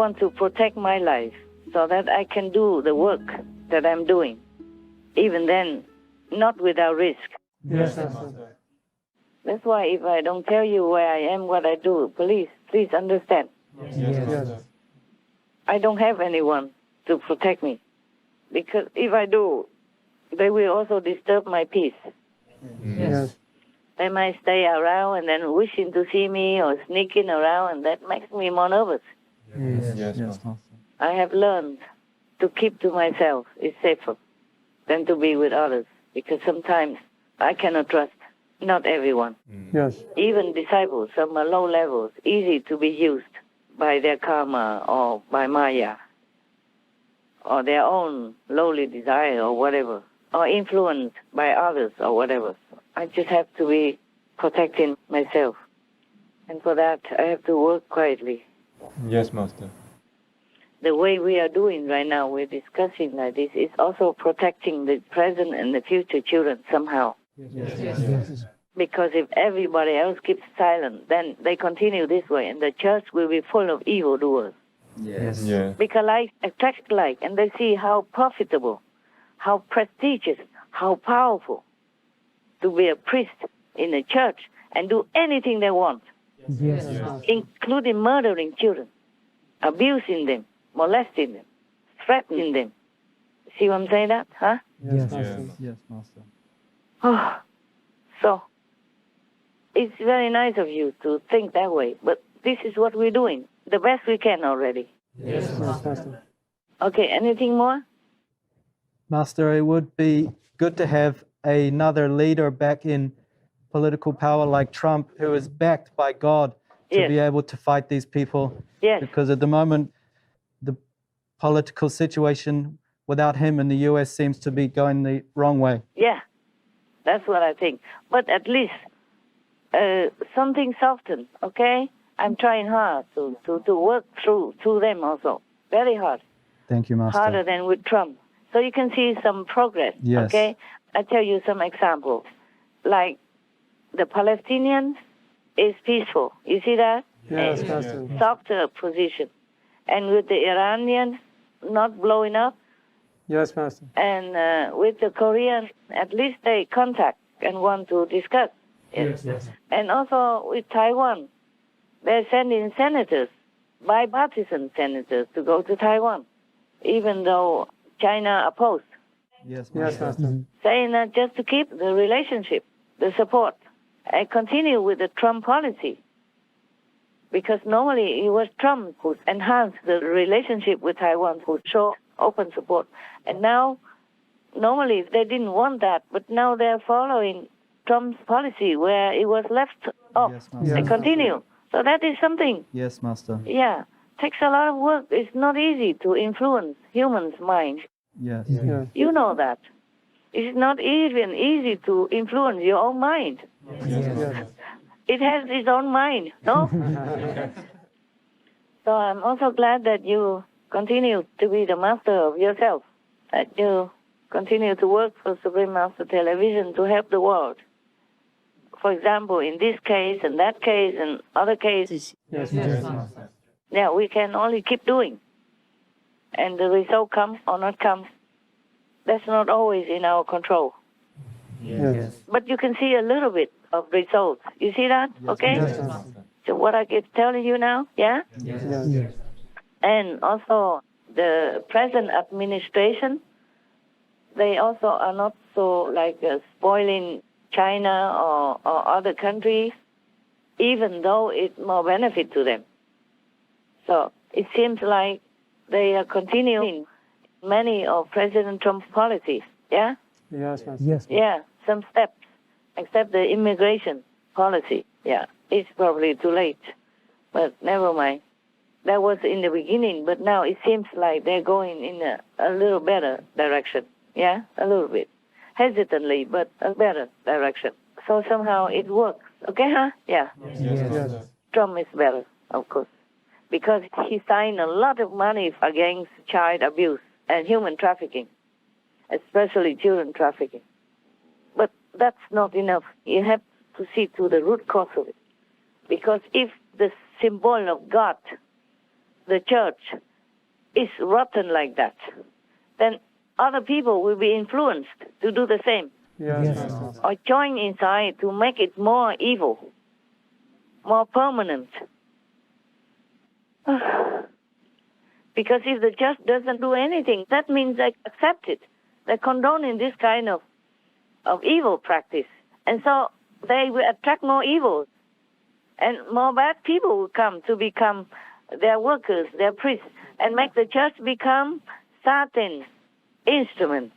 want to protect my life so that I can do the work that I'm doing, even then, not without risk. Yes, Master. That's why if I don't tell you where I am, what I do, please understand. Yes. I don't have anyone to protect me. Because if I do, they will also disturb my peace. Yes. They might stay around and then wishing to see me or sneaking around, and that makes me more nervous. Yes, Master. I have learned to keep to myself is safer than to be with others, because sometimes I cannot trust not everyone. Yes. Even disciples, some are low levels, easy to be used by their karma or by Maya or their own lowly desire or whatever, or influenced by others or whatever. I just have to be protecting myself. And for that, I have to work quietly. Yes, Master. The way we are doing right now, we're discussing like this, is also protecting the present and the future children somehow. Yes. Because if everybody else keeps silent, then they continue this way, and the church will be full of evildoers. Yes. Yeah. Because like attracts like, and they see how profitable, how prestigious, how powerful to be a priest in a church and do anything they want, Yes. including murdering children, abusing them, molesting them, threatening them. See what I'm saying that, huh? Yes, Master. Yes, Master. Oh, so it's very nice of you to think that way, but this is what we're doing, the best we can already. Yes, Master. Okay, anything more? Master, it would be good to have another leader back in political power like Trump, who is backed by God to Yes. be able to fight these people. Yes. Because at the moment, the political situation without him in the US seems to be going the wrong way. Yeah, that's what I think. But at least something softened, okay? I'm trying hard to work through them also. Very hard. Thank you, Master. Harder than with Trump. So you can see some progress, Yes. okay? I tell you some examples. Like the Palestinians is peaceful. You see that? Yes, And Master. softer position. And with the Iranians not blowing up, Yes, Master. and with the Koreans, at least they contact and want to discuss. Yes. And also with Taiwan, they're sending senators, bipartisan senators, to go to Taiwan, even though China opposed, Yes, Yes, Master. saying that just to keep the relationship, the support, and continue with the Trump policy. Because normally it was Trump who enhanced the relationship with Taiwan, who showed open support. And now, normally they didn't want that, but now they're following Trump's policy where it was left off. Yes, Master. They Yes. continue. So that is something. Yes, Master. Yeah. Takes a lot of work. It's not easy to influence humans' minds. Yes. Yes. You know that. It's not even easy to influence your own mind. Yes. It has its own mind, no? So I'm also glad that you continue to be the master of yourself, that you continue to work for Supreme Master Television to help the world. For example, in this case and that case and other cases, Yes, Master. yeah, we can only keep doing. And the result comes or not comes, that's not always in our control. Yes. But you can see a little bit of results. You see that? Okay? Yes, Master. So what I keep telling you now, yeah? Yes. And also the present administration, they also are not so like spoiling China or other countries, even though it's more benefit to them. So it seems like they are continuing many of President Trump's policies, yeah? Yes, Master. Yes. Yeah, some steps, except the immigration policy. Yeah, it's probably too late, but never mind. That was in the beginning, but now it seems like they're going in a little better direction. Yeah, a little bit. Hesitantly, but a better direction. So somehow it works. Okay, huh? Yeah. Yes. Trump is better, of course, because he signed a lot of money against child abuse and human trafficking, especially children trafficking. But that's not enough. You have to see to the root cause of it. Because if the symbol of God the church is rotten like that, then other people will be influenced to do the same Yes, Master. or join inside to make it more evil, more permanent. Because if the church doesn't do anything, that means they accept it. They condoning this kind of evil practice. And so they will attract more evil. And more bad people will come to become their workers, their priests, and make the church become Satan's instrument.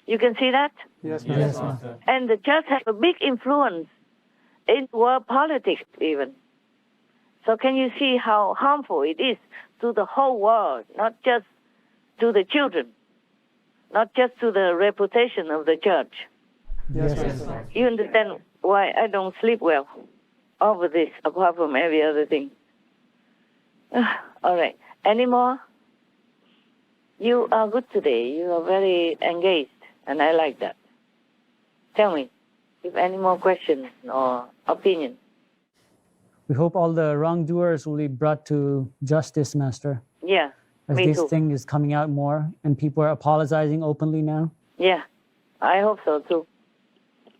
You can see that? Yes, Master. And the church has a big influence in world politics even. So can you see how harmful it is to the whole world, not just to the children, not just to the reputation of the church? Yes, Master. You understand why I don't sleep well over this, apart from every other thing. All right. Any more? You are good today. You are very engaged, and I like that. Tell me if any more questions or opinions. We hope all the wrongdoers will be brought to justice, Master. Yeah, As me this too. thing is coming out more and people are apologizing openly now. Yeah, I hope so too.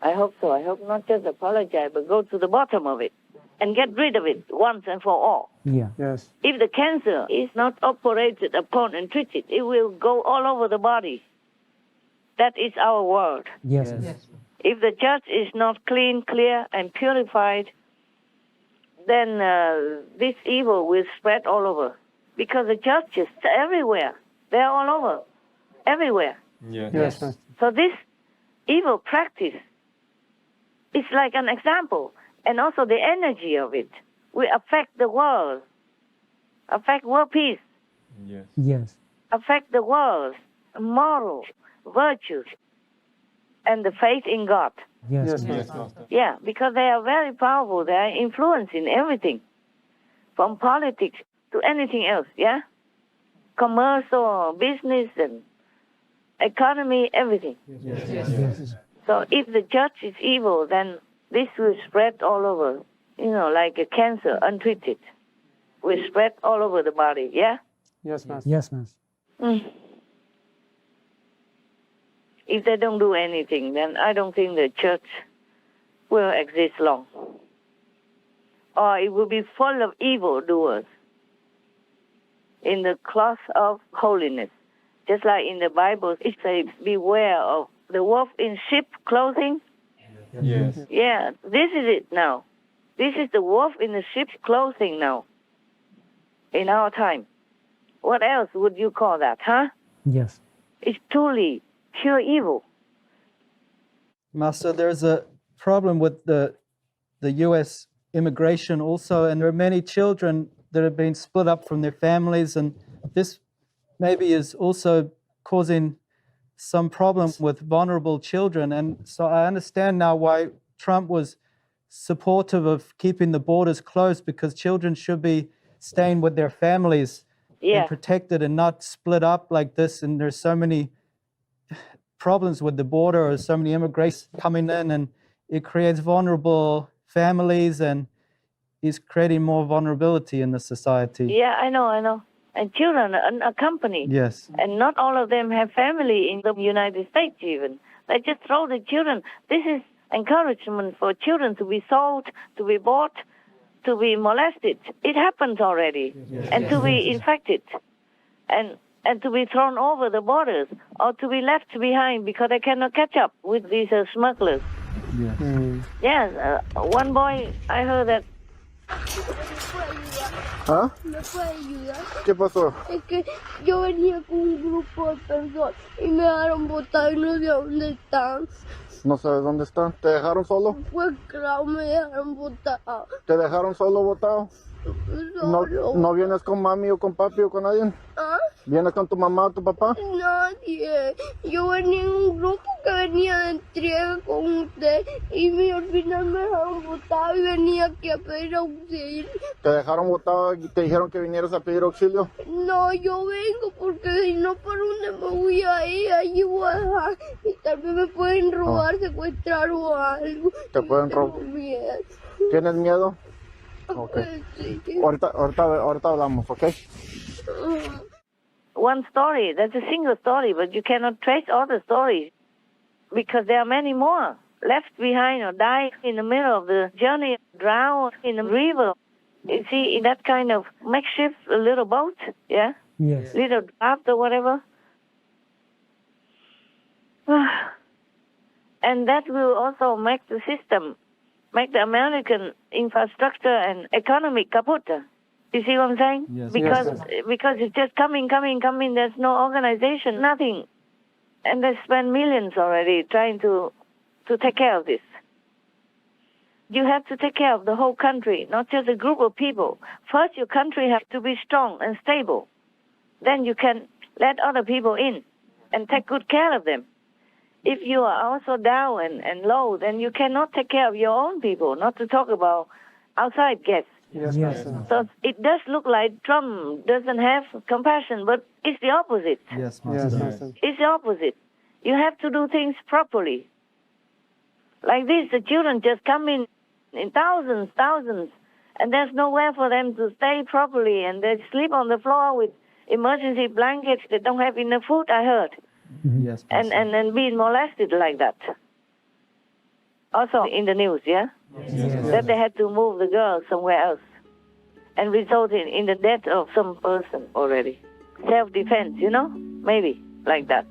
I hope so. I hope not just apologize, but go to the bottom of it and get rid of it once and for all. Yeah. Yes. If the cancer is not operated upon and treated, it will go all over the body. That is our world. Yes. If the church is not clean, clear, and purified, then this evil will spread all over. Because the churches are everywhere. They're all over. Everywhere. Yes, Master. So this evil practice is like an example. And also the energy of it will affect the world. Affect world peace. Yes. Affect the world's moral virtues and the faith in God. Yes. Yes, Master. Yeah, because they are very powerful. They are influencing everything, from politics to anything else, yeah? Commercial, business, and economy, everything. Yes. So if the church is evil, then this will spread all over, like a cancer, untreated. Will spread all over the body, yeah? Yes, Master. Yes, Master. Mm. If they don't do anything, then I don't think the church will exist long. Or it will be full of evildoers in the cloth of holiness. Just like in the Bible, it says, beware of the wolf in sheep clothing. Yes. Yeah, this is it now. This is the wolf in the sheep's clothing now, in our time. What else would you call that, huh? Yes. It's truly pure evil. Master, there's a problem with the U.S. immigration also, and there are many children that have been split up from their families, and this maybe is also causing some problems with vulnerable children. And so I understand now why Trump was supportive of keeping the borders closed, because children should be staying with their families and protected and not split up like this. And there's so many problems with the border, or so many immigrants coming in, and it creates vulnerable families and is creating more vulnerability in the society. Yeah, I know. And children are unaccompanied. Yes. And not all of them have family in the United States even. They just throw the children. This is encouragement for children to be sold, to be bought, to be molested. It happens already. And to be infected. And to be thrown over the borders, or to be left behind because they cannot catch up with these smugglers. Yes. Yes, one boy, I heard that. ¿Ah? ¿Me puede ayudar? ¿Qué pasó? Es que yo venía con un grupo de personas y me dejaron botado y no sé dónde están. No sabes dónde están. ¿Te dejaron solo? Pues claro, me dejaron botado. ¿Te dejaron solo botado? Solo. ¿No vienes con mami o con papi o con alguien? ¿Ah? ¿Vienes con tu mamá o tu papá? Nadie. Yo venía en un grupo que venía de entrega con usted y al final me dejaron botado y venía aquí a pedir auxilio. ¿Te dejaron botado y te dijeron que vinieras a pedir auxilio? No, yo vengo porque si no, ¿por dónde me voy a ir? Allí voy a dejar y tal vez me pueden robar, secuestrar o algo. Te pueden robar. Tengo miedo. ¿Tienes miedo? Ok. Ahorita hablamos, ¿ok? One story, that's a single story, but you cannot trace all the stories because there are many more left behind or die in the middle of the journey, drown in the river. You see, in that kind of makeshift little boat, yeah? Yes. Little draft or whatever. And that will also make the system, make the American infrastructure and economy kaput. You see what I'm saying? Yes. Because it's just coming. There's no organization, nothing. And they spend millions already trying to take care of this. You have to take care of the whole country, not just a group of people. First, your country has to be strong and stable. Then you can let other people in and take good care of them. If you are also down and low, then you cannot take care of your own people, not to talk about outside guests. Yes, Yes. Master. So it does look like Trump doesn't have compassion, but it's the opposite. Yes, Yes, Master. Master. It's the opposite. You have to do things properly. Like this, the children just come in thousands, and there's nowhere for them to stay properly, and they sleep on the floor with emergency blankets. They don't have enough food, I heard, Yes, Master. and being molested like that. Also in the news, yeah? That they had to move the girl somewhere else and resulted in the death of some person already. Self-defense, maybe like that.